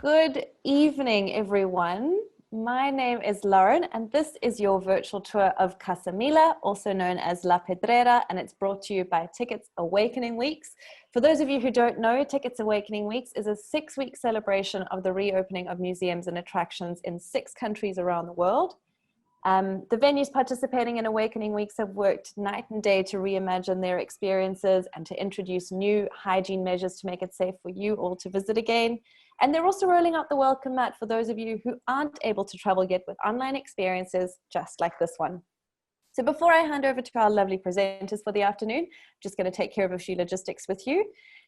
Good evening, everyone. My name is Lauren, and this is your virtual tour of Casa Mila, also known as La Pedrera, and it's brought to you by Tiqets Awakening Weeks. For those of you who don't know, Tiqets Awakening Weeks is a 6-week celebration of the reopening of museums and attractions in 6 countries around the world. The venues participating in Awakening Weeks have worked night and day to reimagine their experiences and to introduce new hygiene measures to make it safe for you all to visit again. And they're also rolling out the welcome mat for those of you who aren't able to travel yet with online experiences just like this one. So before I hand over to our lovely presenters for the afternoon, I'm just going to take care of a few logistics with you.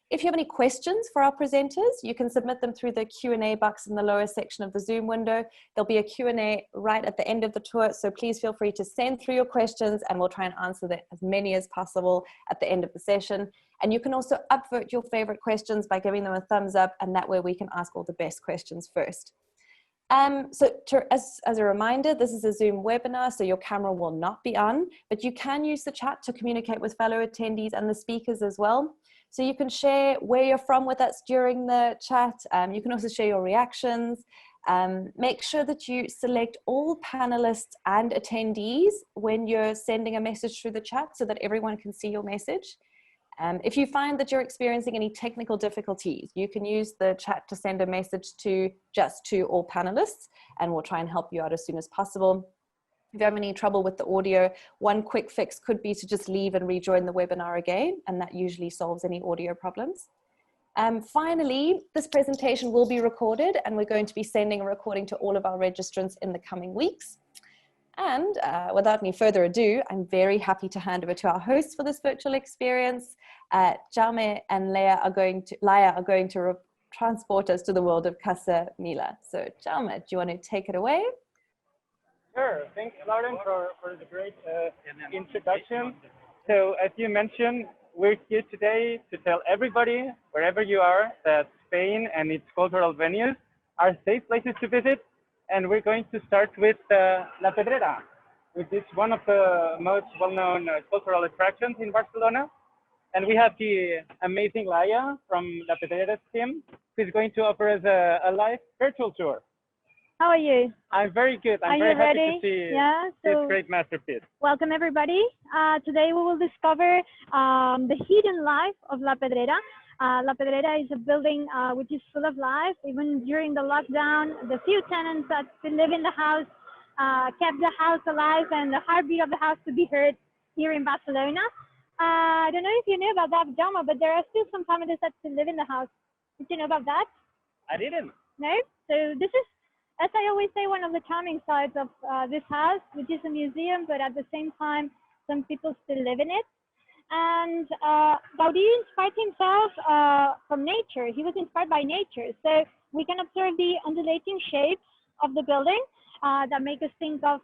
If you have any questions for our presenters, you can submit them through the Q&A box in the lower section of the Zoom window. There'll be a Q&A right at the end of the tour, so please feel free to send through your questions and we'll try and answer as many as possible at the end of the session. And you can also upvote your favorite questions by giving them a thumbs up, and that way we can ask all the best questions first. As a reminder, this is a Zoom webinar, so your camera will not be on, but you can use the chat to communicate with fellow attendees and the speakers as well. So you can share where you're from with us during the chat. You can also share your reactions. Make sure that you select all panelists and attendees when you're sending a message through the chat so that everyone can see your message. If you find that you're experiencing any technical difficulties, you can use the chat to send a message to all panelists, and we'll try and help you out as soon as possible. If you have any trouble with the audio, one quick fix could be to just leave and rejoin the webinar again, and that usually solves any audio problems. Finally, this presentation will be recorded, and we're going to be sending a recording to all of our registrants in the coming weeks. And without any further ado, I'm very happy to hand over to our hosts for this virtual experience. Jaume and Laia are going to transport us to the world of Casa Mila. So Jaume, do you want to take it away? Sure. Thanks, Lauren, for the great introduction. So as you mentioned, we're here today to tell everybody, wherever you are, that Spain and its cultural venues are safe places to visit. And we're going to start with La Pedrera, which is one of the most well-known cultural attractions in Barcelona. And we have the amazing Laia from La Pedrera's team, who's going to offer us a live virtual tour. How are you? I'm very good. I'm very happy to see this great masterpiece. Welcome, everybody. Today we will discover the hidden life of La Pedrera. La Pedrera is a building which is full of life. Even during the lockdown, the few tenants that still live in the house kept the house alive, and the heartbeat of the house could be heard here in Barcelona. I don't know if you knew about that, Jaume, but there are still some families that still live in the house. Did you know about that? I didn't. No? So this is, as I always say, one of the charming sides of this house, which is a museum, but at the same time, some people still live in it. And Gaudí inspired himself from nature. He was inspired by nature. So we can observe the undulating shapes of the building that make us think of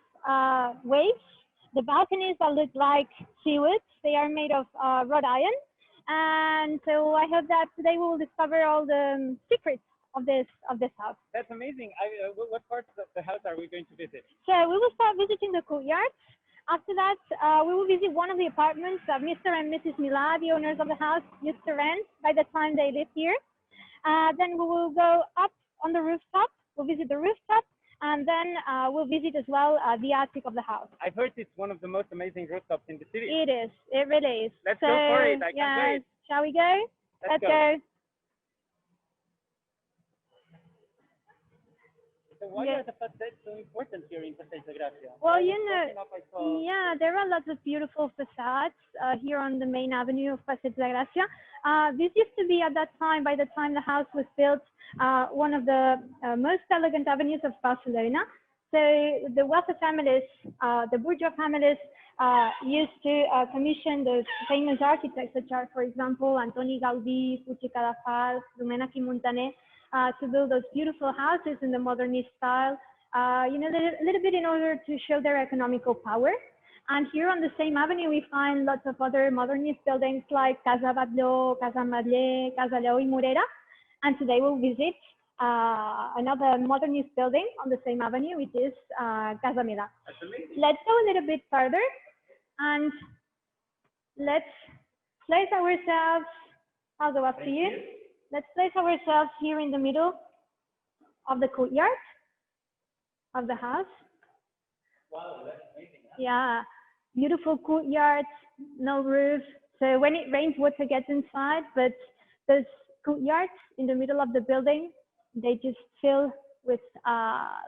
waves. The balconies that look like seaweed, they are made of wrought iron. And so I hope that today we will discover all the secrets of this house. That's amazing. What parts of the house are we going to visit? So we will start visiting the courtyard. After that, we will visit one of the apartments that Mr. and Mrs. Mila, the owners of the house, used to rent by the time they lived here. Then we will go up on the rooftop. We'll visit the rooftop, and then we'll visit as well the attic of the house. I've heard it's one of the most amazing rooftops in the city. It is. It really is. Let's go for it. I can't wait. Shall we go? Let's go. So why are the facades so important here in Passeig de Gràcia? Well, you know, yeah, there are lots of beautiful facades here on the main avenue of Passeig de Gràcia. This used to be, at that time, by the time the house was built, one of the most elegant avenues of Barcelona. So the wealthy families, the bourgeois families, used to commission those famous architects, such as, for example, Antoni Gaudí, Puig Cadafalch, Domènech i Montaner, to build those beautiful houses in the modernist style, you know, a little bit in order to show their economical power. And here on the same avenue, we find lots of other modernist buildings like Casa Batlló, Casa Madler, Casa Lleó i Morera. And today we'll visit another modernist building on the same avenue, which is Casa Mila. Let's go a little bit further and let's place ourselves, I'll go after you. Let's place ourselves here in the middle of the courtyard of the house. Wow, that's amazing. Huh? Yeah, beautiful courtyards, no roof. So when it rains, water gets inside, but those courtyards in the middle of the building, they just fill with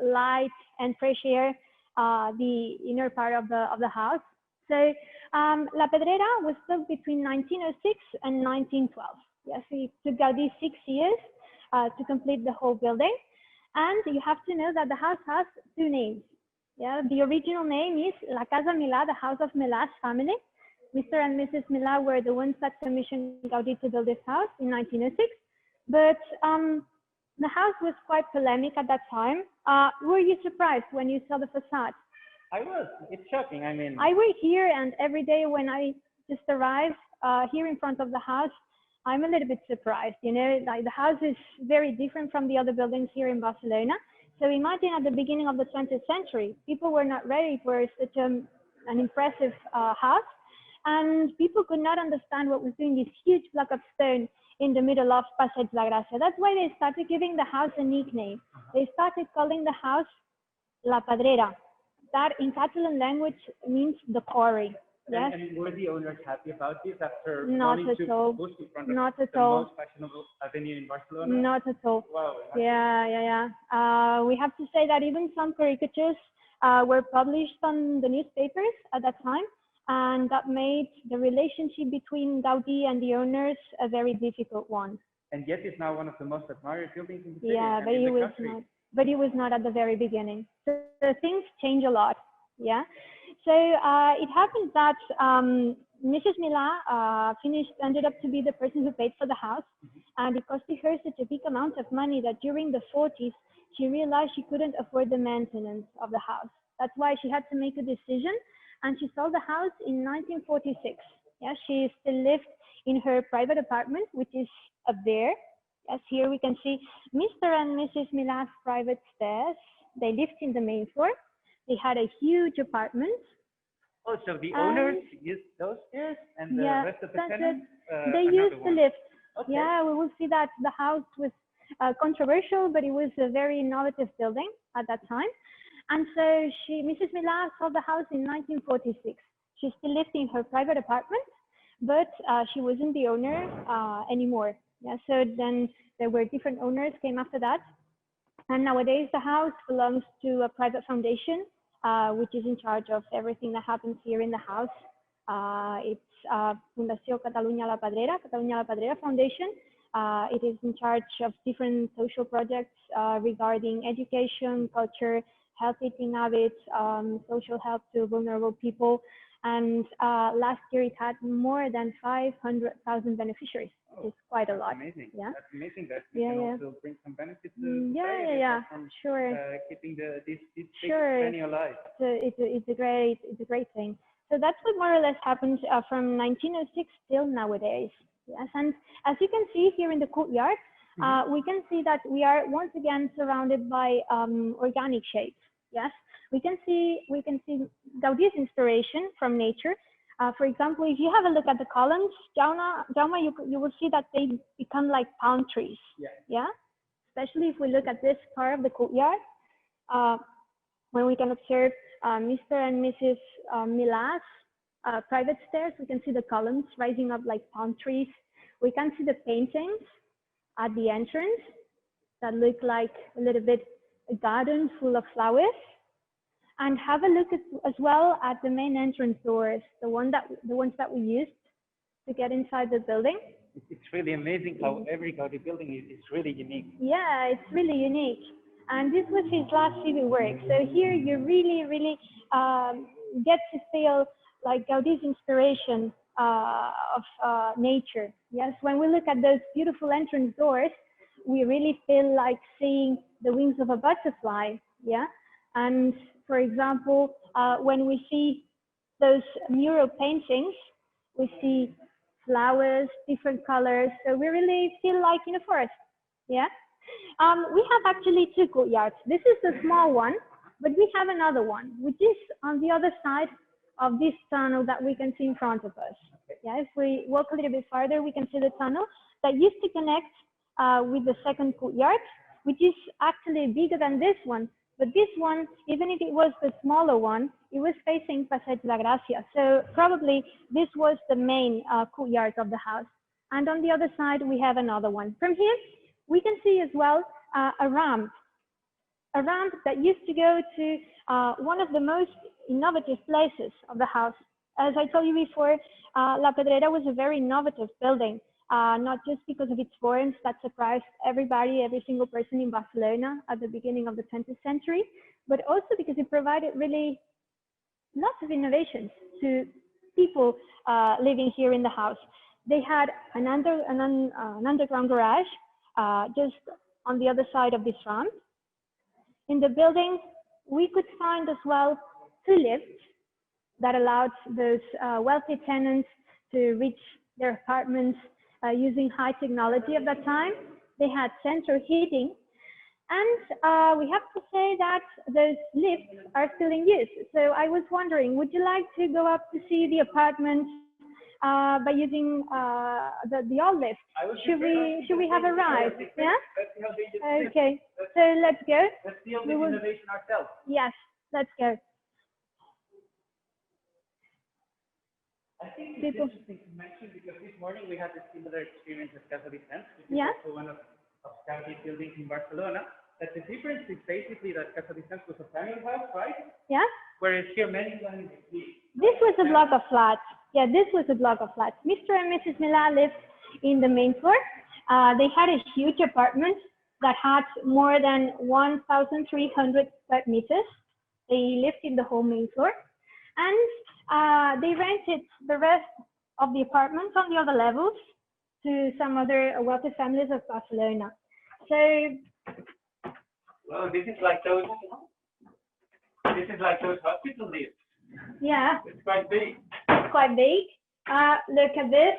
light and fresh air, the inner part of the house. So La Pedrera was built between 1906 and 1912. Yes, it took Gaudí 6 years to complete the whole building. And you have to know that the house has two names. Yeah, the original name is La Casa Mila, the house of Mila's family. Mr. and Mrs. Mila were the ones that commissioned Gaudí to build this house in 1906. But the house was quite polemic at that time. Were you surprised when you saw the facade? I was. It's shocking. I mean, I work here, and every day when I just arrive here in front of the house, I'm a little bit surprised. You know, like the house is very different from the other buildings here in Barcelona. So imagine at the beginning of the 20th century, people were not ready for such an impressive house, and people could not understand what was doing this huge block of stone in the middle of Passeig la Gràcia. That's why they started giving the house a nickname. They started calling the house La Pedrera. That in Catalan language means the quarry. Yes. And were the owners happy about this after Not wanting at to all. push in front Not of at the all. most fashionable avenue in Barcelona? Not at all. Wow. Yeah. We have to say that even some caricatures were published on the newspapers at that time, and that made the relationship between Gaudí and the owners a very difficult one. And yet it's now one of the most admired buildings in the city Yeah, and but in it the was country. not. But it was not at the very beginning. So things change a lot. Yeah. So it happened that Mrs. Mila ended up to be the person who paid for the house, and it costed her such a big amount of money that during the 40s she realized she couldn't afford the maintenance of the house. That's why she had to make a decision, and she sold the house in 1946. Yeah, she still lived in her private apartment, which is up there. Yes, here we can see Mr. and Mrs. Mila's private stairs. They lived in the main floor. They had a huge apartment. Oh, so the owners used those stairs and the rest of the tenants? They used the lift. Okay. Yeah, we will see that the house was controversial, but it was a very innovative building at that time. And so Mrs. Mila sold the house in 1946. She still lived in her private apartment, but she wasn't the owner anymore. Yeah, so then there were different owners came after that. And nowadays the house belongs to a private foundation, which is in charge of everything that happens here in the house. It's Fundació Catalunya La Pedrera Foundation. It is in charge of different social projects regarding education, culture, health eating habits, social help to vulnerable people. And last year it had more than 500,000 beneficiaries. It's quite a lot. Amazing. Yeah. That's amazing that we can also bring some benefits to Yeah. Sure. Keeping this big Sure. venue alive. It's a great thing. So that's what more or less happened from 1906 till nowadays. Yes, and as you can see here in the courtyard, we can see that we are once again surrounded by organic shapes. Yes, we can see Gaudí's inspiration from nature. For example, if you have a look at the columns, Jaume, you will see that they become like palm trees. Yeah. Especially if we look at this part of the courtyard, when we can observe Mr. and Mrs. Mila's private stairs, we can see the columns rising up like palm trees. We can see the paintings at the entrance that look like a little bit a garden full of flowers. And have a look as well at the main entrance doors, the ones that we used to get inside the building. It's really amazing how every Gaudí building is really unique. Yeah, it's really unique. And this was his last civic work. So here you really get to feel like Gaudí's inspiration of nature. Yes, when we look at those beautiful entrance doors, we really feel like seeing the wings of a butterfly. Yeah, and for example, when we see those mural paintings, we see flowers, different colors. So we really feel like in a forest. Yeah. We have actually two courtyards. This is the small one, but we have another one, which is on the other side of this tunnel that we can see in front of us. Yeah. If we walk a little bit farther, we can see the tunnel that used to connect with the second courtyard. which is actually bigger than this one. But this one, even if it was the smaller one, it was facing Passeig La Gracia. So probably this was the main courtyard of the house. And on the other side, we have another one. From here, we can see as well a ramp that used to go to one of the most innovative places of the house. As I told you before, La Pedrera was a very innovative building, not just because of its forms that surprised everybody, every single person in Barcelona at the beginning of the 20th century, but also because it provided really lots of innovations to people living here in the house. They had an underground garage just on the other side of this ramp. In the building, we could find as well 2 lifts that allowed those wealthy tenants to reach their apartments using high technology at that time. They had central heating. And we have to say that those lifts are still in use. So I was wondering, would you like to go up to see the apartment by using the old lift? Should we have a ride? Yeah? Okay, so let's go. Let's see all the innovation ourselves. Yes, let's go. I think it's interesting to mention because this morning we had a similar experience at Casa, which is also one of Gaudí's buildings in Barcelona. That the difference is basically that Casa was a family house, right? Yeah. Whereas here many dwellings exist. This was a block of flats. Yeah, this was a block of flats. Mr. and Mrs. Mila lived in the main floor. They had a huge apartment that had more than 1,300 square meters. They lived in the whole main floor. And they rented the rest of the apartments on the other levels to some other wealthy families of Barcelona. So, well, this is like those hospital lifts. Yeah. It's quite big. It's quite big. Look at this.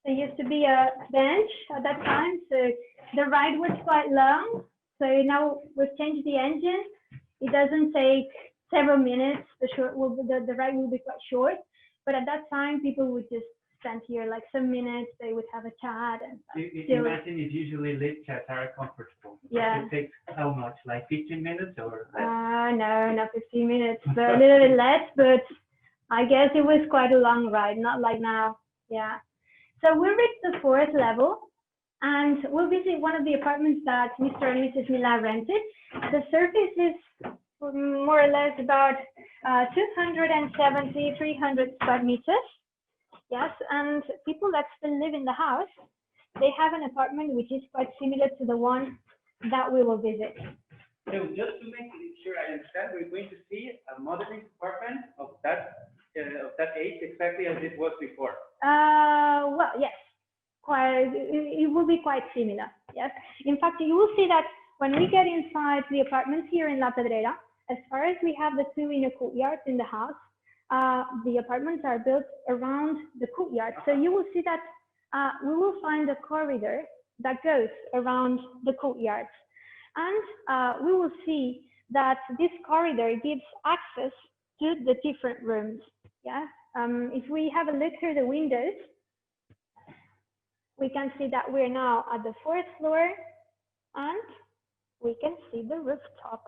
There used to be a bench at that time, so the ride was quite long. So now we've changed the engine. It doesn't take several minutes. The ride will be quite short. But at that time, people would just stand here like some minutes. They would have a chat. And imagine if usually lift chats are comfortable. Yeah. It takes how much? Like 15 minutes or less? No, not 15 minutes. But a little bit less. But I guess it was quite a long ride. Not like now. Yeah. So we reached the 4th level. And we'll visit one of the apartments that Mr. and Mrs. Mila rented. The surface is more or less about 270, 300 square meters. Yes, and people that still live in the house, they have an apartment which is quite similar to the one that we will visit. So just to make sure I understand, we're going to see a modern apartment of that age exactly as it was before. Well, yes. It will be quite similar, yes. In fact, you will see that when we get inside the apartments here in La Pedrera, as far as we have the 2 inner courtyards in the house, the apartments are built around the courtyard. So you will see that we will find a corridor that goes around the courtyards. And we will see that this corridor gives access to the different rooms, yeah. If we have a look through the windows, we can see that we're now at the 4th floor and we can see the rooftop.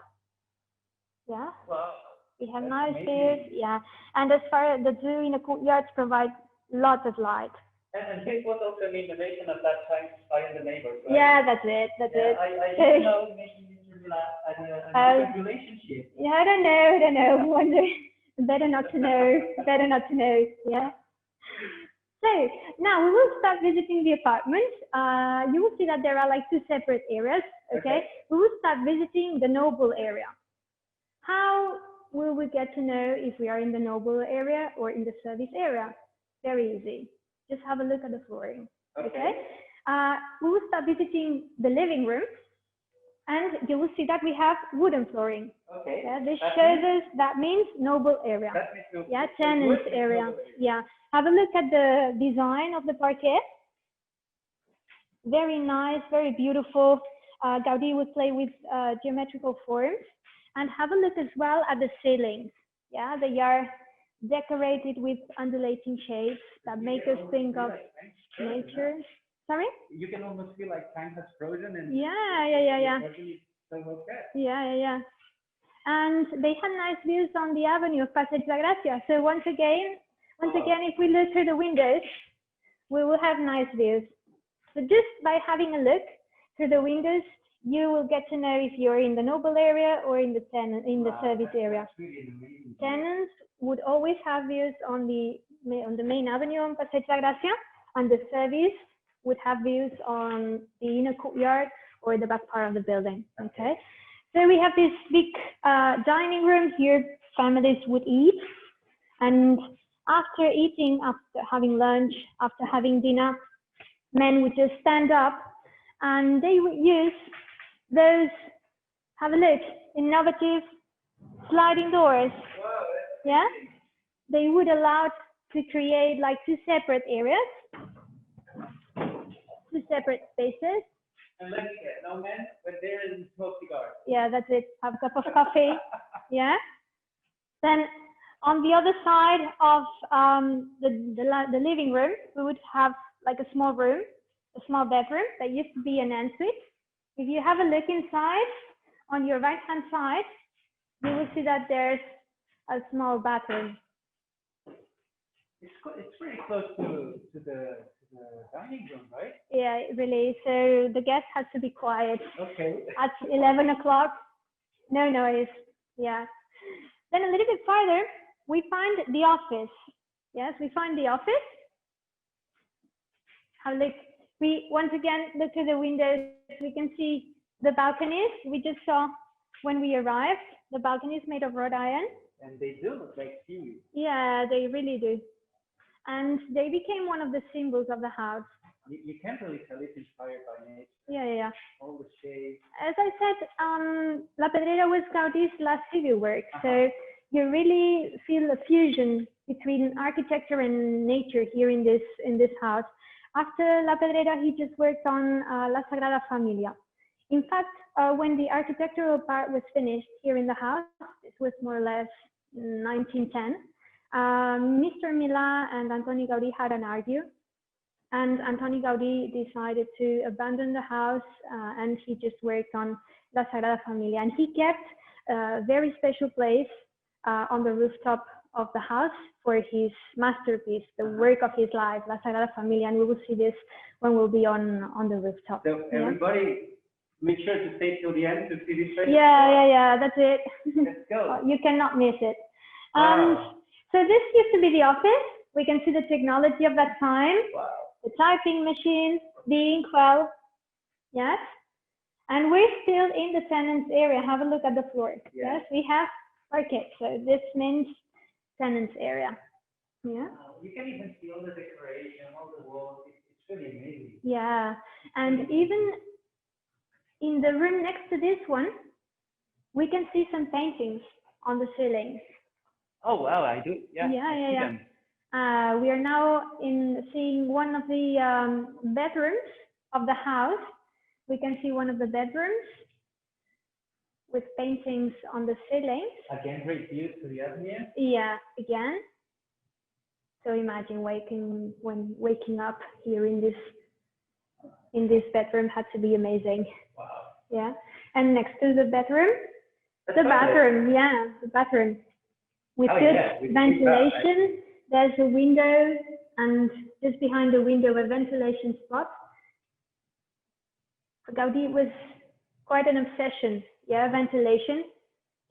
Yeah. Wow. We have nice views. Yeah. And as far as the 2 inner courtyards provide lots of light. And this was also an innovation at that time to spy on the neighbors, right? Yeah, that's it. That's it. I didn't know maybe a good relationship. Yeah, I don't know. Wonder. Better not to know. Better not to know. Yeah. So now we will start visiting the apartments. You will see that there are like 2 separate areas. Okay. We will start visiting the noble area. How will we get to know if we are in the noble area or in the service area? Very easy. Just have a look at the flooring. Okay. We will start visiting the living room, and you will see that we have wooden flooring. Okay. Yeah, this shows us that means noble area. That means noble. Yeah, tenants area. Yeah. Have a look at the design of the parquet. Very nice, very beautiful. Gaudí would play with geometrical forms. And have a look as well at the ceilings. Yeah, they are decorated with undulating shapes that make us think of nature. Sorry? You can almost feel like time has frozen and Yeah. everything's so okay. Yeah. And they had nice views on the avenue of Passeig de Gràcia. So once again, if we look through the windows, we will have nice views. So just by having a look through the windows, you will get to know if you're in the noble area or in the service area. Really amazing. Tenants would always have views on the main avenue on Passeig de Gràcia, and the service would have views on the inner courtyard or the back part of the building. Okay, so we have this big dining room here. Families would eat, and after eating, after having lunch, after having dinner, men would just stand up, and they would use those, have a look, innovative sliding doors. Yeah, they would allow to create like two separate areas, two separate spaces. And let me get no men, but there is smoke cigars. Yeah, that's it. Have a cup of coffee. Yeah. Then on the other side of the living room, we would have like a small room, a small bedroom that used to be an ensuite. If you have a look inside, on your right-hand side, you will see that there's a small bathroom. It's pretty close to the dining room, right? Yeah, really. So the guest has to be quiet. Okay. At 11 o'clock, no noise. Yeah. Then a little bit farther, we find the office. Yes, we find the office. Have a look. We once again look through the windows. We can see the balconies. We just saw when we arrived. The balconies made of wrought iron. And they do look like seaweed. Yeah, they really do. And they became one of the symbols of the house. You can't really tell it's inspired by nature. Yeah. All the shades. As I said, La Pedrera was Gaudí's last civil work. So you really feel a fusion between architecture and nature here in this house. After La Pedrera, he just worked on La Sagrada Familia. In fact, when the architectural part was finished here in the house, this was more or less 1910, Mr. Mila and Antoni Gaudí had an argue, and Antoni Gaudí decided to abandon the house and he just worked on La Sagrada Familia. And he kept a very special place on the rooftop of the house for his masterpiece, the work of his life, La Sagrada Familia, and we will see this when we'll be on the rooftop. So everybody, make sure to stay till the end to see this place. Yeah, that's it. Let's go. You cannot miss it. Wow. So this used to be the office. We can see the technology of that time. Wow. The typing machine, the inkwell, yes. And we're still in the tenants area. Have a look at the floor. Yes, we have parquet. So this means tenants area. Yeah. You can even see all the decoration, all the walls. It's really amazing. Yeah, and even in the room next to this one, we can see some paintings on the ceilings. Oh wow, I do. Yeah. We are now seeing one of the bedrooms of the house. We can see one of the bedrooms with paintings on the ceilings. Again, great views to the avenue. Yeah, again. So imagine waking up here in this bedroom had to be amazing. Wow. Yeah, and next to the bedroom, the bathroom with good ventilation. There's a window, and just behind the window, a ventilation spot. For Gaudí, was quite an obsession. Yeah, ventilation.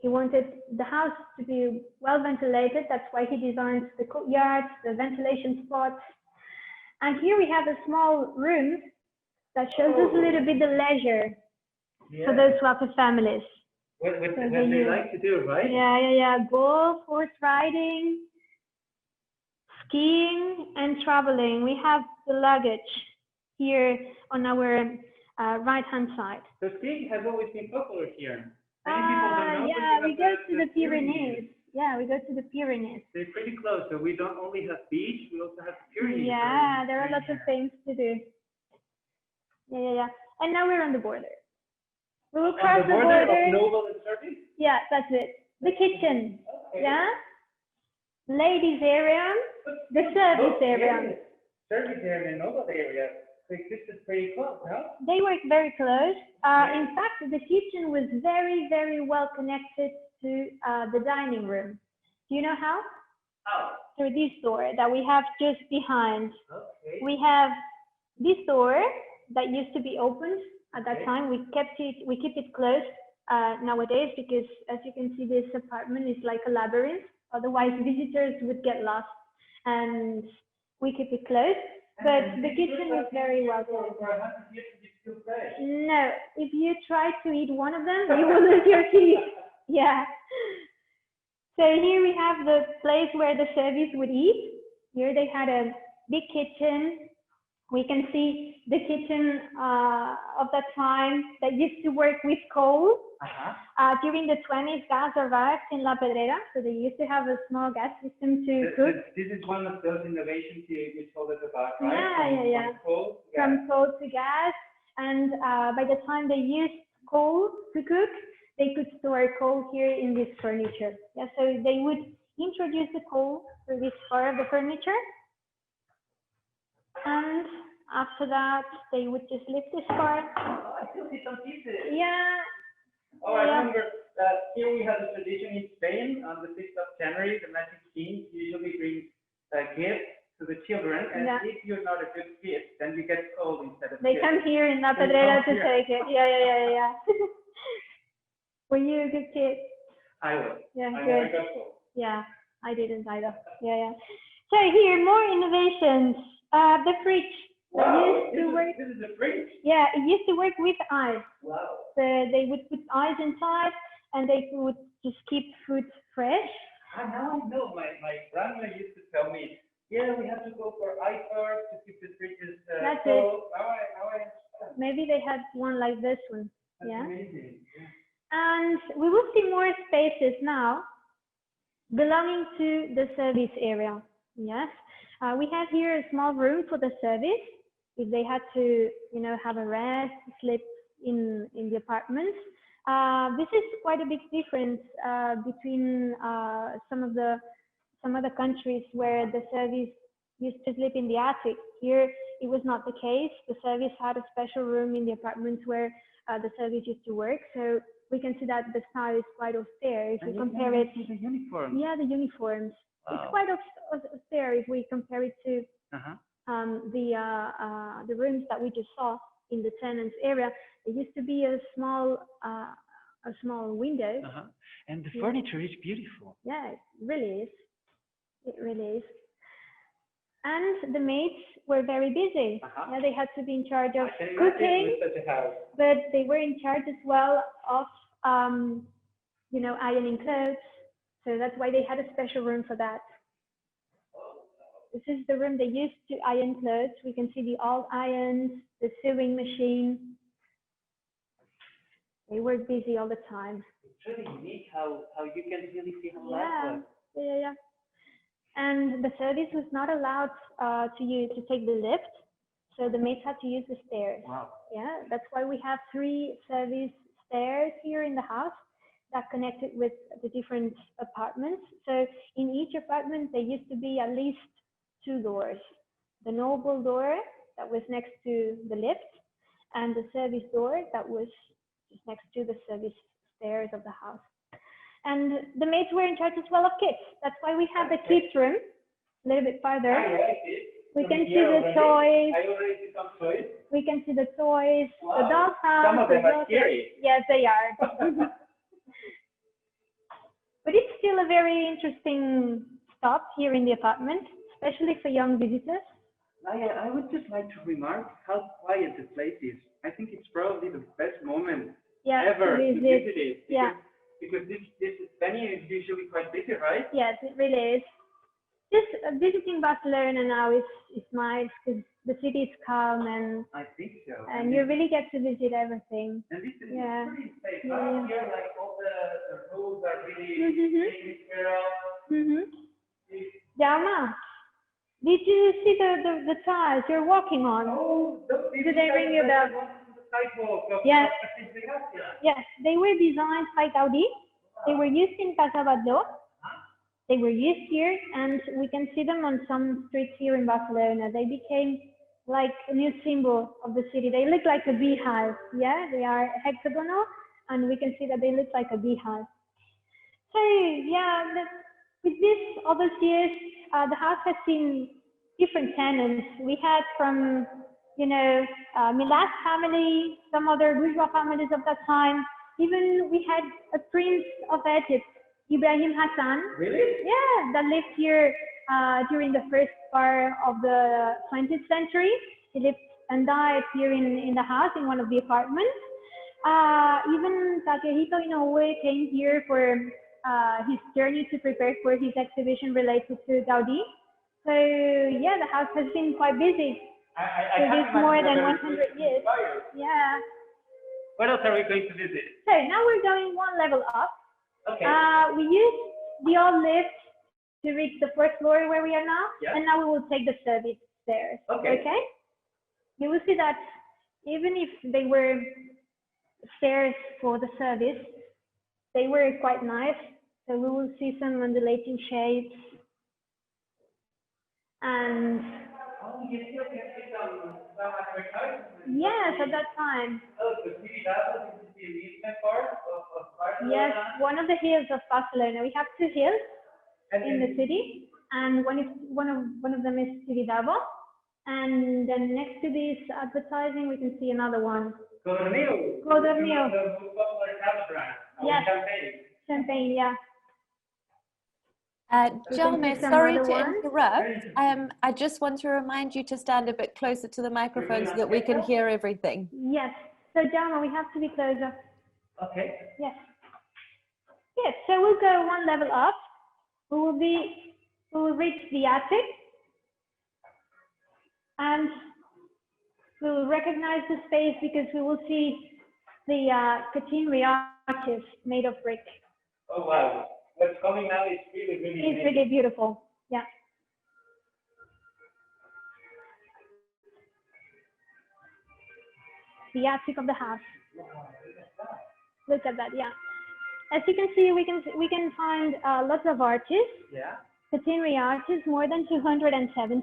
He wanted the house to be well ventilated. That's why he designed the courtyards, the ventilation spots. And here we have a small room that shows us a little bit the leisure for those lots of families. What they like to do, right? Yeah. Golf, horse riding, skiing, and traveling. We have the luggage here on our right-hand side. So skiing has always been popular here. We go to the Pyrenees. Yeah, we go to the Pyrenees. They're pretty close, so we don't only have beach, we also have the Pyrenees. Yeah, there are lots of things to do. Yeah. And now we're on the border. We will cross the border. Of noble and service? Yeah, that's it. The kitchen. Okay. Yeah. Ladies area. The service area. Service area, noble area. This is pretty close, huh? They work very close. In fact, the kitchen was very, very well connected to the dining room. Do you know how? How? Through this door that we have just behind. Okay. We have this door that used to be opened at that time. We keep it closed nowadays because, as you can see, this apartment is like a labyrinth. Otherwise, visitors would get lost, and we keep it closed. But the kitchen is very well connected. No, if you try to eat one of them, you will lose your teeth. Yeah. So here we have the place where the service would eat. Here they had a big kitchen. We can see the kitchen of that time that used to work with coal. During the 20s, gas arrived in La Pedrera, so they used to have a small gas system to cook. This is one of those innovations you told us about, right? Yeah. From coal to gas, and by the time they used coal to cook, they could store coal here in this furniture. Yeah, so they would introduce the coal through this part of the furniture, and after that, they would just lift this part. Oh, I still see some pieces. Yeah. Oh, I remember that here we have a tradition in Spain on the 6th of January. The Magic King usually brings gifts to the children, and if you're not a good kid, then you get coal instead of They gifts. come here in La Pedrera to take it. Yeah. Were you a good kid? I was. Yeah, I good. never got coal. Yeah, I didn't either. Yeah. So here, more innovations. The fridge. Wow, Used to work. This is a fridge. Yeah, it used to work with ice. Wow. So they would put ice inside, and they would just keep food fresh. Now I know. My grandma used to tell me, yeah, we have to go for ice bars to keep the fridges That's cold. Now I understand. Maybe they had one like this one. That's yeah. amazing. Yeah. And we will see more spaces now belonging to the service area. Yes. We have here a small room for the service. If they had to, have a rest, sleep in the apartments. This is quite a big difference between some other countries where the service used to sleep in the attic. Here, it was not the case. The service had a special room in the apartments where the service used to work. So we can see that the style is quite austere if we compare it. The uniforms. Yeah, the uniforms. Wow. It's quite austere if we compare it to the rooms that we just saw in the tenants area. There used to be a small window. And the furniture is beautiful. Yeah, it really is. It really is. And the maids were very busy. Yeah, they had to be in charge of cooking, but they were in charge as well of, ironing clothes. So that's why they had a special room for that. This is the room they used to iron clothes. We can see the old irons, the sewing machine. They were busy all the time. It's really unique how you can really see how life was. Yeah. And the service was not allowed to take the lift, so the maids had to use the stairs. Wow. Yeah, that's why we have 3 service stairs here in the house that connected with the different apartments. So in each apartment, there used to be at least 2 doors. The noble door that was next to the lift, and the service door that was just next to the service stairs of the house. And the maids were in charge as well of kids. That's why we have the kids room a little bit farther. We can see the toys. I already see some toys. We can see the toys, Wow. the doll's house. Some of them are scary. Yes, they are. But it's still a very interesting stop here in the apartment, especially for young visitors. I would just like to remark how quiet the place is. I think it's probably the best moment ever to visit it. Because this venue is usually quite busy, right? Yes, it really is. Just visiting Barcelona now is nice because the city is calm, and I think so. And you really get to visit everything. And this is pretty safe. Yeah. Here, like all the rules are really taken care of. Jama, did you see the tiles you're walking on? Oh, Did they ring you the sidewalk of Yes. Pedrera? Yes, they were designed by Gaudí. They were used in Casa. They were used here, and we can see them on some streets here in Barcelona. They became like a new symbol of the city. They look like a beehive. Yeah, they are hexagonal, and we can see that they look like a beehive. So yeah, with this over the years, the house has seen different tenants. We had from, you know, Mila's family, some other bourgeois families of that time. Even we had a prince of Egypt, Ibrahim Hassan. Really? Yeah, that lived here during the first part of the 20th century. He lived and died here in the house, in one of the apartments. Even Takehito Inoue came here for his journey to prepare for his exhibition related to Gaudí. So yeah, the house has been quite busy. I It is more than 100 years. Yeah. What else are we going to visit? So now we're going one level up. Okay. We used the old lift to reach the first floor where we are now, Yeah. and now we will take the service stairs. Okay. Okay? You will see that even if they were stairs for the service, they were quite nice. So we will see some undulating shapes. And Oh, you still can see some advertisements. yes, at that time. Oh, the city that is the amusement park of Barcelona. Yes, one of the hills of Barcelona. We have two hills in the city, and one of them is Tibidabo. And then next to this advertising, we can see another one. Courtyard. Courtyard. The popular Casa brand. Yes. Champagne. Champagne, yeah. Jaume, see some sorry other to ones. interrupt. I just want to remind you to stand a bit closer to the microphone so that we can hear everything. Yes. So Jaume, we have to be closer. Okay. Yes. Yes. So we'll go one level up. We will reach the attic, and we will recognize the space because we will see the catenary arches made of brick. Oh wow. What's coming now is really, really It's really beautiful. Yeah. The attic of the house. Look at that. Yeah. As you can see, we can find lots of arches. Yeah. Catenary arches, more than 270.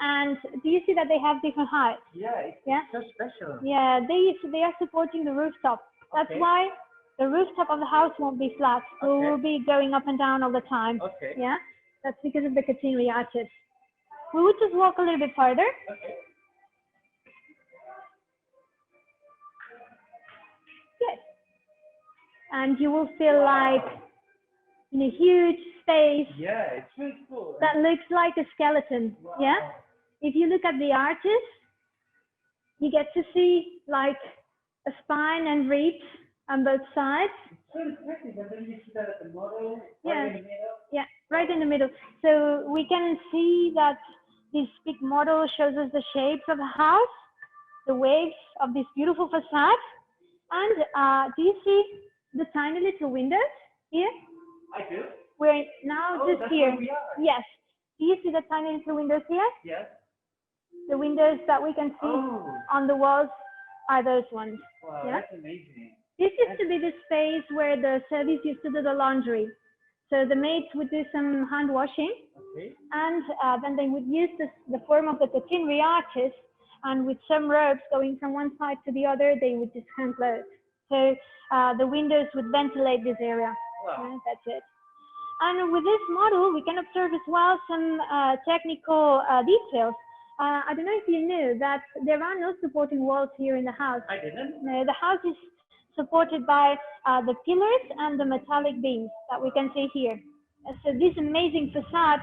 And do you see that they have different heights? Yeah, it's Yeah. so special. Yeah, they are supporting the rooftop. That's Okay. why the rooftop of the house won't be flat. We Okay. will be going up and down all the time. Okay. Yeah, that's because of the catenary arches. We will just walk a little bit further. Okay. Yes. And you will feel like in a huge space Yeah, it's really cool. that looks like a skeleton. Wow. Yeah. If you look at the arches, you get to see like a spine and ribs on both sides. It's so impressive, but then you see that at the model, Yeah. right in the middle. Yeah, right in the middle. So we can see that this big model shows us the shapes of the house, the waves of this beautiful facade. And do you see the tiny little windows here? I do. We're now Oh, just that's here. where we are. Yes. Do you see the tiny little windows here? Yes. The windows that we can see Oh, on the walls are those ones. wow, Yeah. that's amazing. This used to be the space where the service used to do the laundry. So the maids would do some hand washing, Okay. and then they would use the form of the catenary arches, and with some ropes going from one side to the other, they would just hang clothes. So the windows would ventilate this area. Wow. Yeah, that's it. And with this model, we can observe as well some technical details. I don't know if you knew that there are no supporting walls here in the house. I didn't. No, the house is supported by the pillars and the metallic beams that we can see here. So this amazing facade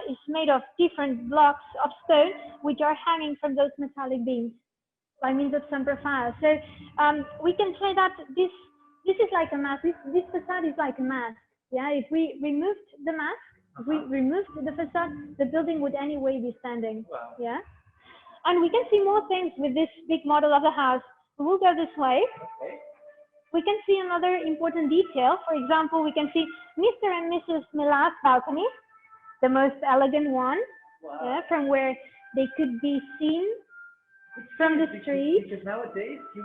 is made of different blocks of stone, which are hanging from those metallic beams by means of some profiles. So we can say that this is like a mask. This facade is like a mask. Yeah, if we removed the mask, if we removed the facade, the building would anyway be standing. Wow. Yeah, and we can see more things with this big model of the house. We will go this way. Okay. We can see another important detail. For example, we can see Mr. and Mrs. Mila's balcony, the most elegant one, Wow. yeah, from where they could be seen from the street. Because nowadays you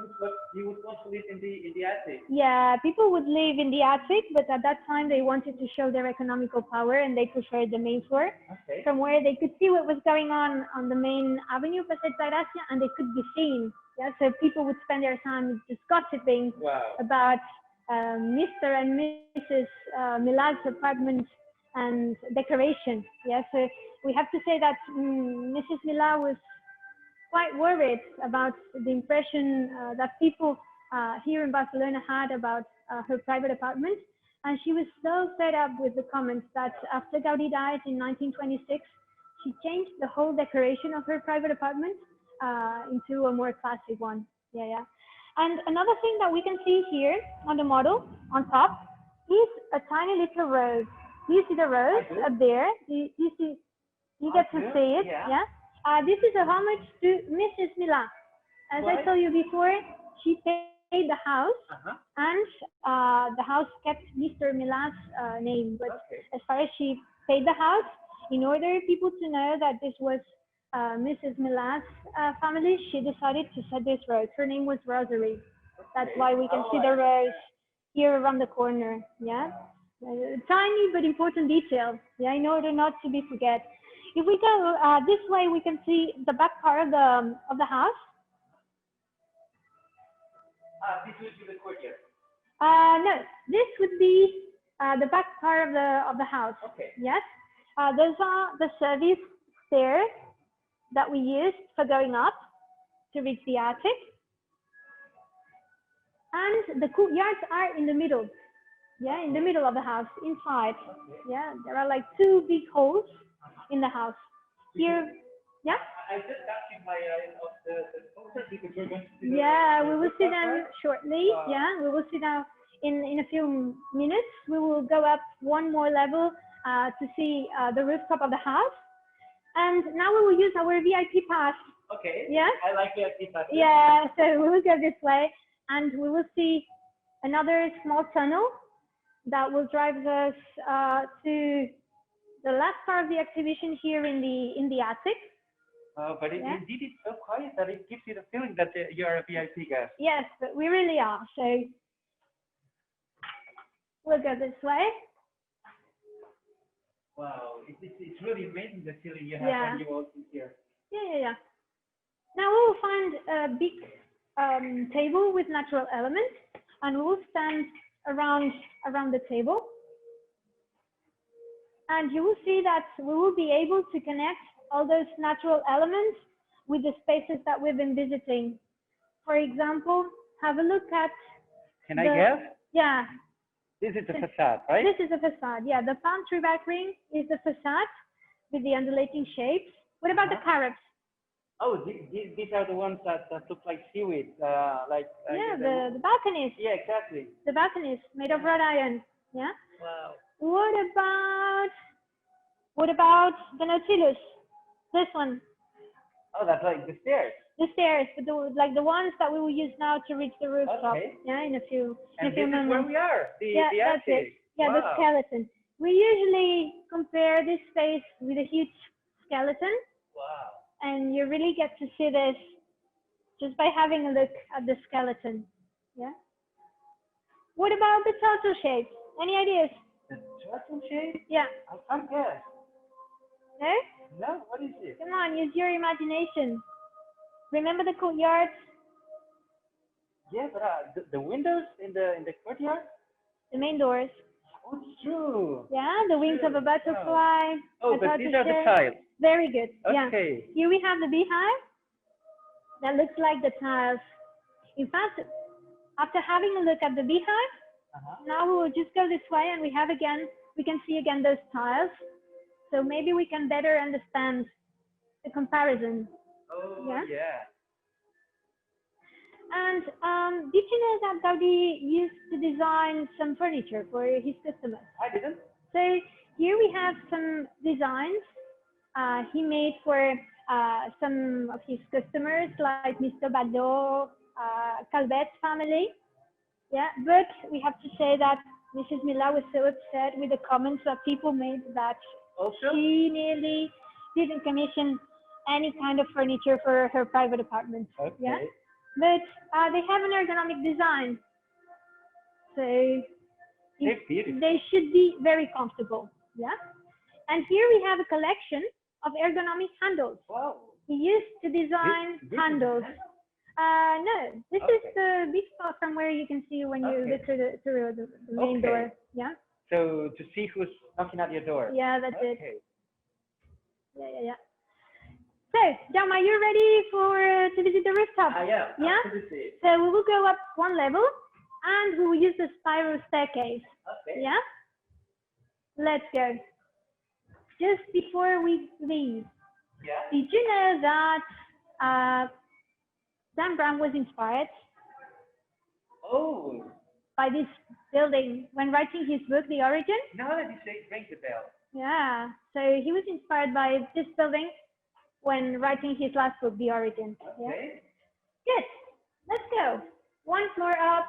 would want to live in the attic. Yeah, people would live in the attic, but at that time they wanted to show their economical power and they preferred the main floor, Okay. from where they could see what was going on the main avenue, Passeig de Gràcia, and they could be seen. Yeah, so people would spend their time just gossiping about Mr. and Mrs. Mila's apartment and decoration. Yeah, so we have to say that Mrs. Mila was quite worried about the impression that people here in Barcelona had about her private apartment. And she was so fed up with the comments that after Gaudí died in 1926, she changed the whole decoration of her private apartment into a more classic one. Yeah. And another thing that we can see here on the model on top is a tiny little rose. Do you see the rose up there? You get to see it, yeah? This is a homage to Mrs. Mila. As I told you before, she paid the house, and the house kept Mr. Mila's name. But as far as she paid the house, in order people to know that this was Mrs. Mila's family, she decided to set this rose. Her name was Rosary. That's why we can see the rose here around the corner, yeah? Tiny but important detail, yeah, in order not to be forget. If we go this way, we can see the back part of the house. This would be the courtyard. No, this would be the back part of the house. Okay. Yes. Those are the service stairs that we used for going up to reach the attic. And the courtyards are in the middle. Yeah, in the middle of the house, inside. Yeah, there are like two big holes in the house. Here, yeah? I just asked my of the photos because we're going to see we will see them shortly. Yeah, we will see them in a few minutes. We will go up one more level to see the rooftop of the house. And now we will use our VIP pass. Okay. Yeah? I like VIP pass. Yeah, so we will go this way and we will see another small tunnel that will drive us to the last part of the exhibition here in the attic. But indeed, it's so quiet that it gives you the feeling that you are a VIP guest. Yes, but we really are. So we'll go this way. Wow, it's really amazing the feeling you have when you walk in here. Yeah. Now we will find a big table with natural elements, and we will stand around the table. And you will see that we will be able to connect all those natural elements with the spaces that we've been visiting. For example, have a look at... Can I guess? Yeah. This is the facade, right? This is the facade, yeah. The palm tree back ring is the facade with the undulating shapes. What about the carrots? Oh, these are the ones that look like seaweed, the balconies. Yeah, exactly. The balconies made of wrought iron, yeah? Wow. What about the Nautilus? This one. Oh, that's like the stairs. The stairs, but the ones that we will use now to reach the rooftop. Okay. Yeah, in a few moments. Is where we are. The that's attic. it. Yeah, wow. The skeleton. We usually compare this space with a huge skeleton. Wow. And you really get to see this just by having a look at the skeleton. Yeah. What about the turtle shape? Any ideas? The turtle shape? Yeah. I can't guess. No? No, what is it? Come on, use your imagination. Remember the courtyard? Yeah, but the windows in the courtyard? The main doors. Oh, it's true. Yeah, the wings of a butterfly. Oh, but these are the tiles. Very good. Okay. Yeah. Here we have the beehive. That looks like the tiles. In fact, after having a look at the beehive, now we will just go this way and we can see again those tiles. So maybe we can better understand the comparison. Oh, yeah. And did you know that Gaudí used to design some furniture for his customers? I didn't. So here we have some designs he made for some of his customers, like Mr. Bado, Calvet's family. Yeah, but we have to say that Mrs. Mila was so upset with the comments that people made that she nearly didn't commission any kind of furniture for her private apartment. Okay. Yeah, but they have an ergonomic design, so they should be very comfortable. Yeah, and here we have a collection of ergonomic handles. Wow. He used to design handles. No, this is the big spot from where you can see when you look through the main door. Yeah. So to see who's knocking at your door. Yeah, that's it. Yeah. So, Jaume, you're ready to visit the rooftop? Yeah. Yeah. Absolutely. So we will go up one level, and we will use the spiral staircase. Okay. Yeah. Let's go. Just before we leave, did you know that Dan Brown was inspired by this building when writing his book, The Origin? Now that you say, ring the bell. Yeah, so he was inspired by this building when writing his last book, The Origin. Okay. Yeah? Good. Let's go. One floor up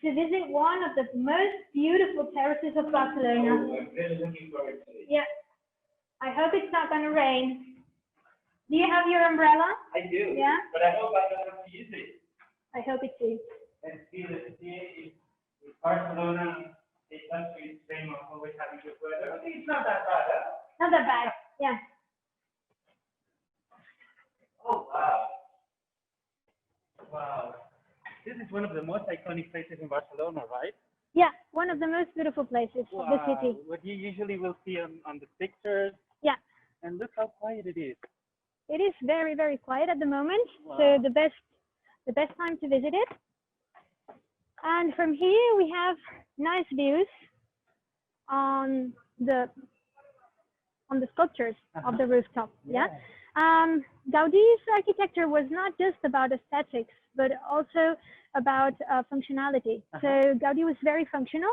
to visit one of the most beautiful terraces of Barcelona. I'm really looking forward to it. Yeah. I hope it's not going to rain. Do you have your umbrella? I do. Yeah? But I hope I don't have to use it. I hope it is. And see if Barcelona is country famous for always having good weather. I think it's not that bad, huh? Not that bad. Yeah. Oh, wow. Wow. This is one of the most iconic places in Barcelona, right? Yeah, one of the most beautiful places of the city. What you usually will see on the pictures. Yeah. And look how quiet it is. It is very, very quiet at the moment. Wow. So the best time to visit it. And from here we have nice views on the sculptures of the rooftop. Yeah. Gaudí's architecture was not just about aesthetics, but also about functionality. So Gaudí was very functional,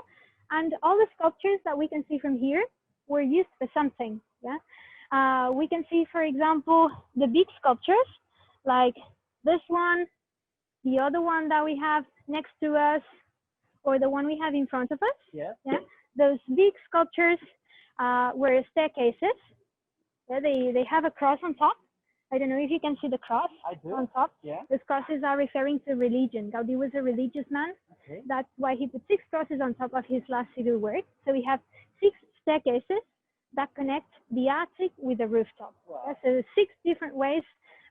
and all the sculptures that we can see from here were used for something. Yeah. We can see, for example, the big sculptures like this one, the other one that we have next to us, or the one we have in front of us. Yeah. Those big sculptures were staircases. Yeah, they have a cross on top. I don't know if you can see the cross on top. Yeah. Those crosses are referring to religion. Gaudí was a religious man. Okay. That's why he put 6 crosses on top of his last civil work. So we have 6 staircases that connect the attic with the rooftop. Wow. So 6 different ways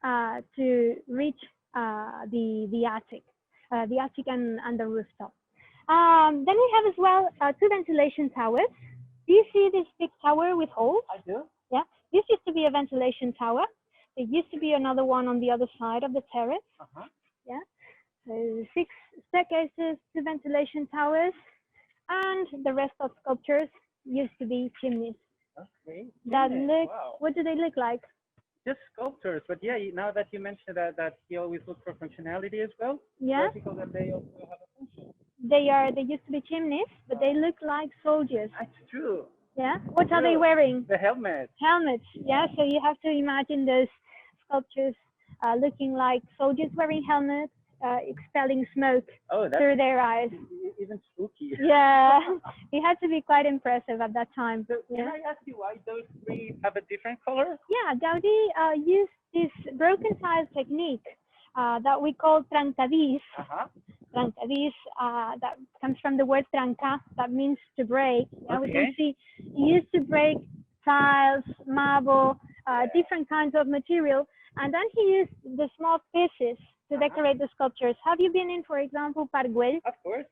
to reach the attic and the rooftop. Then we have as well 2 ventilation towers. Do you see this big tower with holes? I do. Yeah, this used to be a ventilation tower. There used to be another one on the other side of the terrace. Yeah, so 6 staircases, 2 ventilation towers, and the rest of sculptures used to be chimneys. Okay. That look. Wow. What do they look like? Just sculptures, but yeah, now that you mentioned that he always looked for functionality as well. Yeah. Because that they also have a function. They used to be chimneys, but they look like soldiers. That's true. Yeah. What are they wearing? The helmet. Helmets. Yeah. So you have to imagine those sculptures looking like soldiers wearing helmets, expelling smoke through their eyes. Even spooky. Yeah. It had to be quite impressive at that time. So can I ask you why those 3 have a different color? Yeah. Gaudí used this broken tile technique that we call trancadís. Trancadís, that comes from the word tranca, that means to break. Yeah, we can see he used to break tiles, marble, different kinds of material, and then he used the small pieces to decorate the sculptures. Have you been in, for example, Parguell? Of course.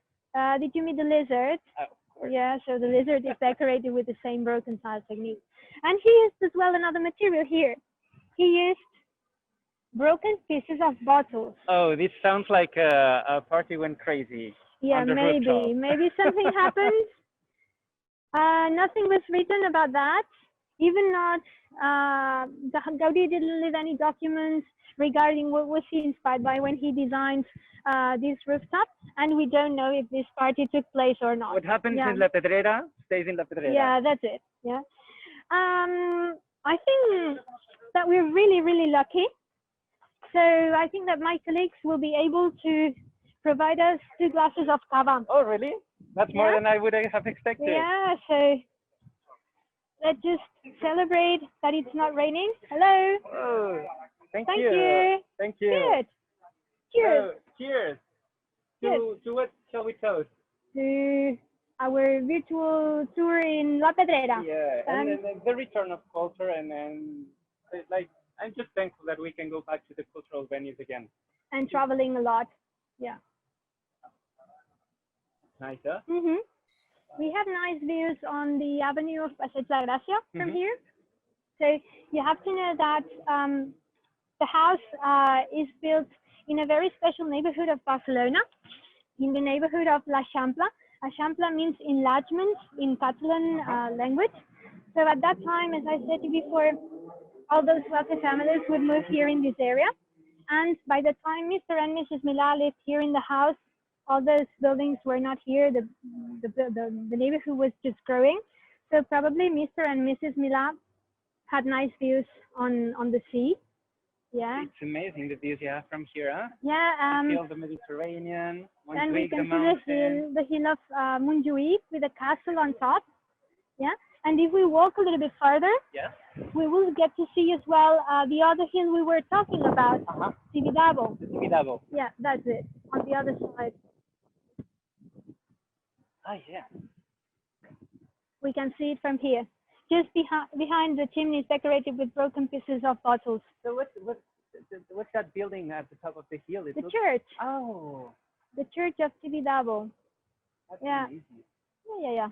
Did you meet the lizard? Of course. Yeah, so the lizard is decorated with the same broken tile technique. And he used as well another material here. He used broken pieces of bottles. Oh, this sounds like a party went crazy. Yeah, maybe something happened. Nothing was written about that. Even not, Gaudí didn't leave any documents regarding what was he inspired by when he designed this rooftop, and we don't know if this party took place or not. What happens in La Pedrera stays in La Pedrera. Yeah, that's it. Yeah. I think that we're really, really lucky. So I think that my colleagues will be able to provide us 2 glasses of cava. Oh, really? That's more than I would have expected. Yeah, so let's just celebrate that it's not raining. Hello. Oh, thank Thank you. you. Thank you. Good. Cheers. Cheers. Good. To what shall we toast? To our virtual tour in La Pedrera. Yeah, and the return of culture, and like I'm just thankful that we can go back to the cultural venues again. And traveling a lot. Yeah. Nice, huh? Mhm. We have nice views on the avenue of Passeig de Gracia from here. So you have to know that the house is built in a very special neighborhood of Barcelona, in the neighborhood of La Champla. Champla means enlargement in Catalan language. So at that time, as I said to you before, all those wealthy families would move here in this area. And by the time Mr. and Mrs. Mila lived here in the house, all those buildings were not here. The neighborhood was just growing. So probably Mr. and Mrs. Mila had nice views on the sea. Yeah. It's amazing the views you have from here, huh? Yeah. You feel the Mediterranean, and we can see the hill of Montjuïc with a castle on top. Yeah. And if we walk a little bit further, yes, we will get to see as well the other hill we were talking about, Tibidabo. Tibidabo. Yeah, that's it, on the other side. Ah, yeah. We can see it from here. Just behind the chimney is decorated with broken pieces of bottles. So what's that building at the top of the hill? The church. Oh. The church of Tibidabo. That's amazing. Yeah.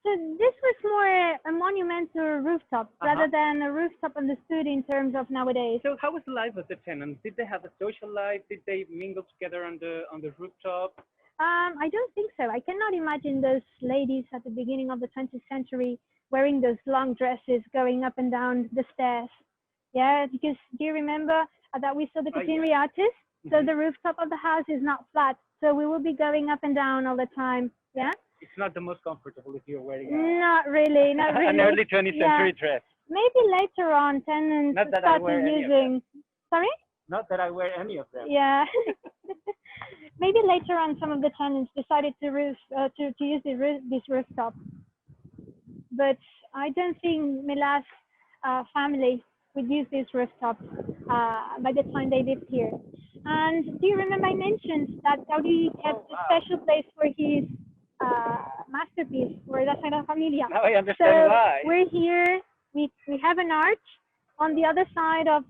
So this was more a monumental rooftop rather than a rooftop understood in terms of nowadays. So how was the life of the tenants? Did they have a social life? Did they mingle together on the rooftop? I don't think so. I cannot imagine those ladies at the beginning of the 20th century wearing those long dresses going up and down the stairs. Yeah, because do you remember that we saw the catenary arches? So the rooftop of the house is not flat. So we will be going up and down all the time. Yeah. It's not the most comfortable if you're wearing not really. an early 20th century dress. Maybe later on tenants started using. Sorry? Not that I wear any of them. Yeah. Maybe later on some of the tenants decided to use this rooftop. But I don't think Mila's family would use this rooftop by the time they lived here. And do you remember I mentioned that Gaudí kept a special place for his masterpiece, for La Sagrada Familia? Now I understand why. We're here, we have an arch on the other side of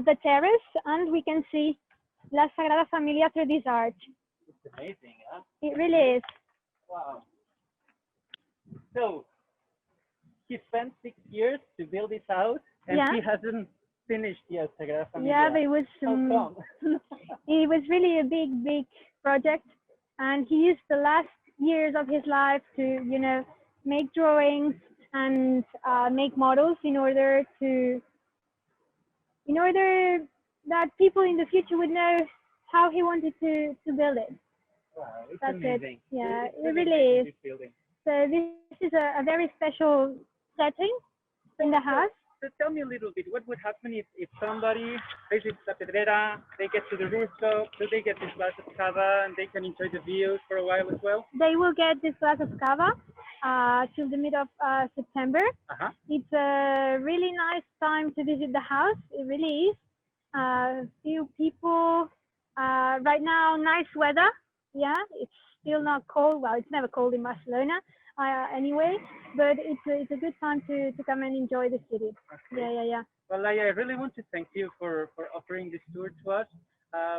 the terrace, and we can see La Sagrada Familia through this arch. It's amazing, huh? It really is. Wow. So, he spent 6 years to build this house, and he hasn't finished yet, Sagrada Familia. Yeah, but it was, How come? it was really a big project, and he used the last years of his life to, make drawings and make models in order that people in the future would know how he wanted to build it. Wow, it's That's amazing. It. Yeah, it's it really is. Building. So this is a very special setting in the house. So tell me a little bit, what would happen if somebody visits La Pedrera, they get to the rooftop, do they get this glass of Casa and they can enjoy the views for a while as well? They will get this glass of Cava till the mid of September. It's a really nice time to visit the house. It really is. Few people. Right now, nice weather. Yeah, it's still not cold. Well, it's never cold in Barcelona anyway, but it's a good time to come and enjoy the city. Okay. Yeah. Well, I really want to thank you for offering this tour to us.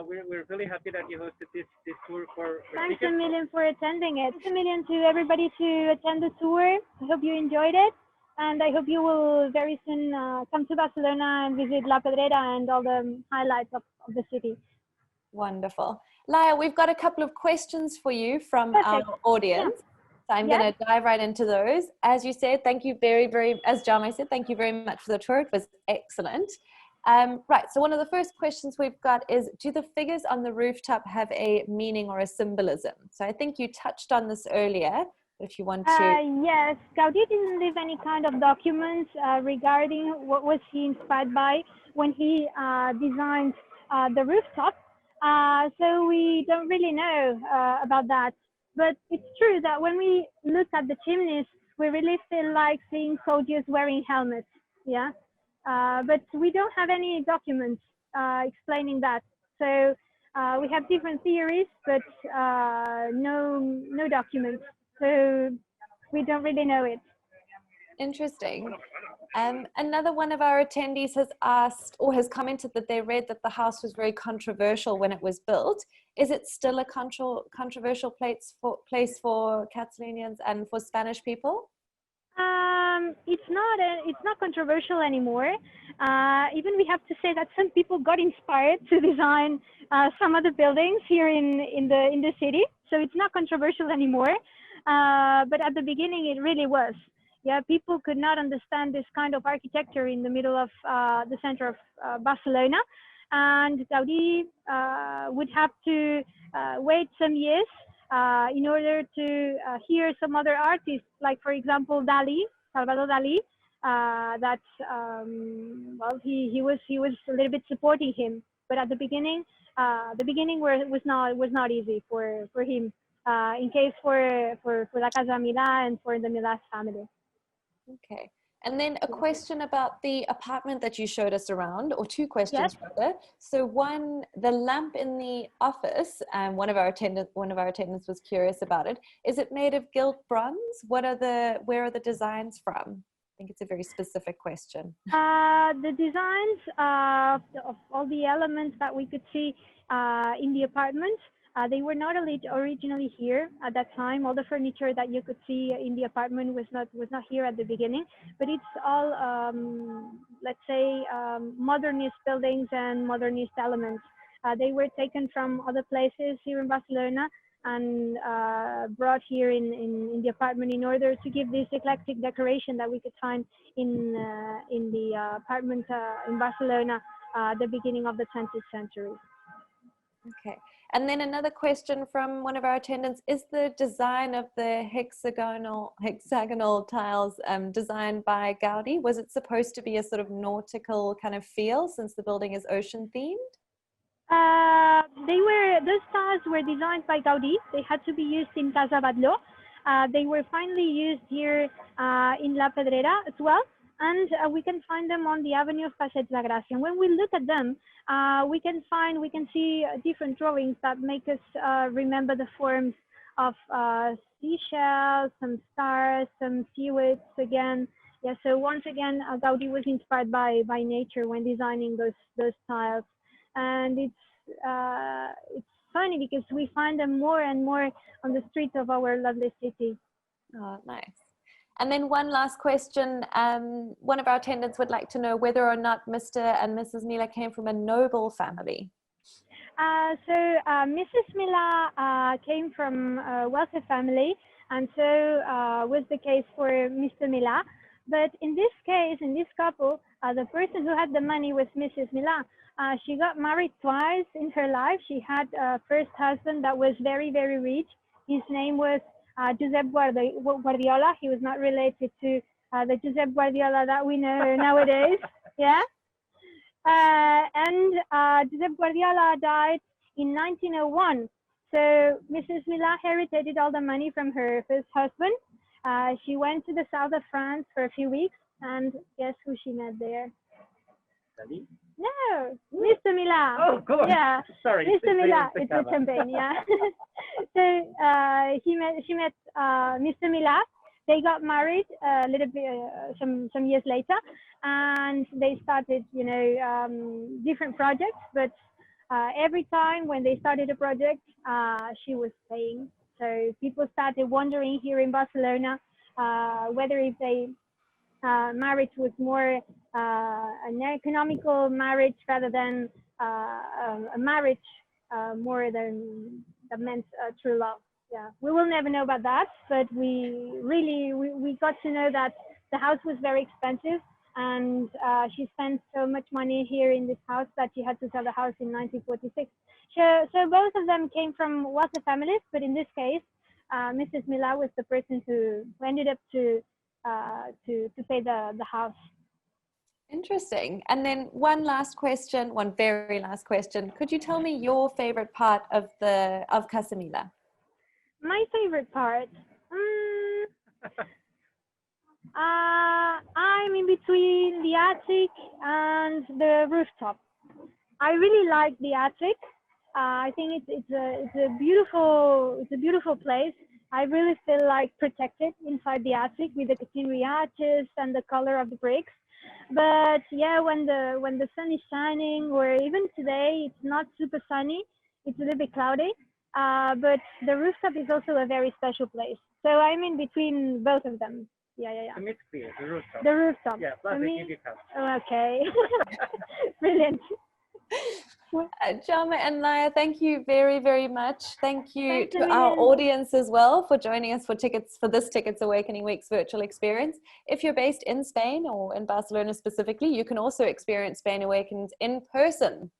We're really happy that you hosted this tour for Thanks Tiqets. a million for attending it. Thanks a million to everybody to attend the tour. I hope you enjoyed it. And I hope you will very soon come to Barcelona and visit La Pedrera and all the highlights of the city. Wonderful. Laia, we've got a couple of questions for you from our audience. Yeah. So I'm going to dive right into those. As you said, thank you as Jaume said, thank you very much for the tour. It was excellent. Right, so one of the first questions we've got is, do the figures on the rooftop have a meaning or a symbolism? So I think you touched on this earlier, but if you want to... Yes, Gaudí didn't leave any kind of documents regarding what was he inspired by when he designed the rooftop. So we don't really know about that. But it's true that when we look at the chimneys, we really feel like seeing soldiers wearing helmets. Yeah, but we don't have any documents explaining that. So we have different theories, but no documents. So we don't really know it. Interesting. Another one of our attendees has asked or has commented that they read that the house was very controversial when it was built. Is it still a controversial place for Catalonians and for Spanish people? It's not controversial anymore. Even we have to say that some people got inspired to design some of the buildings here in the city. So it's not controversial anymore. But at the beginning, it really was. Yeah, people could not understand this kind of architecture in the middle of the center of Barcelona, and Gaudí would have to wait some years in order to hear some other artists, like for example Salvador Dali, that well he was a little bit supporting him, but at the beginning was not easy for him. In case for La Casa Mila and for the Mila family. Okay. And then a question about the apartment that you showed us around, or two questions rather. So one, the lamp in the office, and one of our attendants was curious about it. Is it made of gilt bronze? Where are the designs from? I think it's a very specific question. The designs of all the elements that we could see in the apartment, they were not originally here at that time. All the furniture that you could see in the apartment was not here at the beginning, but it's all, let's say, modernist buildings and modernist elements. They were taken from other places here in Barcelona and brought here in the apartment in order to give this eclectic decoration that we could find in the apartment in Barcelona at the beginning of the 20th century. Okay. And then another question from one of our attendants, is the design of the hexagonal tiles designed by Gaudí? Was it supposed to be a sort of nautical kind of feel since the building is ocean themed? Those tiles were designed by Gaudí. They had to be used in Casa. They were finally used here in La Pedrera as well. And we can find them on the avenue of Passeig de Gràcia. When we look at them, we can see different drawings that make us remember the forms of seashells, some stars, some seaweeds again. Yeah, so once again, Gaudí was inspired by nature when designing those tiles. And it's funny because we find them more and more on the streets of our lovely city. Oh, nice. And then one last question. One of our attendants would like to know whether or not Mr. and Mrs. Mila came from a noble family. Mrs. Mila came from a wealthy family, and so was the case for Mr. Mila. But in this case, in this couple, the person who had the money was Mrs. Mila. She got married twice in her life. She had a first husband that was very, very rich. His name was Josep Guardiola. He was not related to the Josep Guardiola that we know nowadays. Yeah. And Josep Guardiola died in 1901. So Mrs. Mila inherited all the money from her first husband. She went to the south of France for a few weeks, and guess who she met there? Daddy? No, Mr. Mila. Oh, of course. Yeah, Sorry. Mr. Mila. It's a champagne. Yeah. So she met Mr. Mila. They got married a little bit some years later, and they started, different projects. But every time when they started a project, she was paying. So people started wondering here in Barcelona whether if they marriage was more an economical marriage rather than a marriage more than that meant true love. Yeah, we will never know about that, but we got to know that the house was very expensive, and she spent so much money here in this house that she had to sell the house in 1946. So both of them came from wealthy families, but in this case, Mrs. Mila was the person who ended up to pay the house. Interesting. And then one very last question. Could you tell me your favorite part of Casa Mila? My favorite part. I'm in between the attic and the rooftop. I really like the attic. I think it's a beautiful place. I really feel like protected inside the attic with the catenary arches and the color of the bricks. But yeah, when the sun is shining, or even today, it's not super sunny. It's a little bit cloudy. But the rooftop is also a very special place. So I'm in between both of them. Yeah. The mid clear, the rooftop. The rooftop. Yeah, plus the civic house. Oh, okay. Brilliant. Jaume and Naya, thank you very, very much. Thank you Thanks to a our million. audience as well for joining us for this Tiqets Awakening Week's virtual experience. If you're based in Spain or in Barcelona specifically, you can also experience Spain Awakens in person.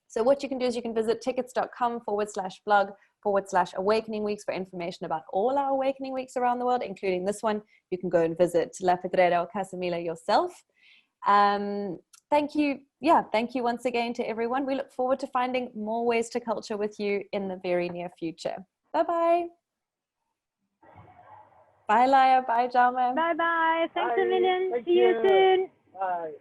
So what you can do is you can visit tiqets.com/blog/awakening weeks for information about all our awakening weeks around the world, including this one. You can go and visit La Pedrera or Casa Mila yourself. Thank you once again to everyone. We look forward to finding more ways to culture with you in the very near future. Bye-bye. Bye, Laia. Bye, Jaume. Bye-bye. Thanks a million. Thank See you soon. Bye.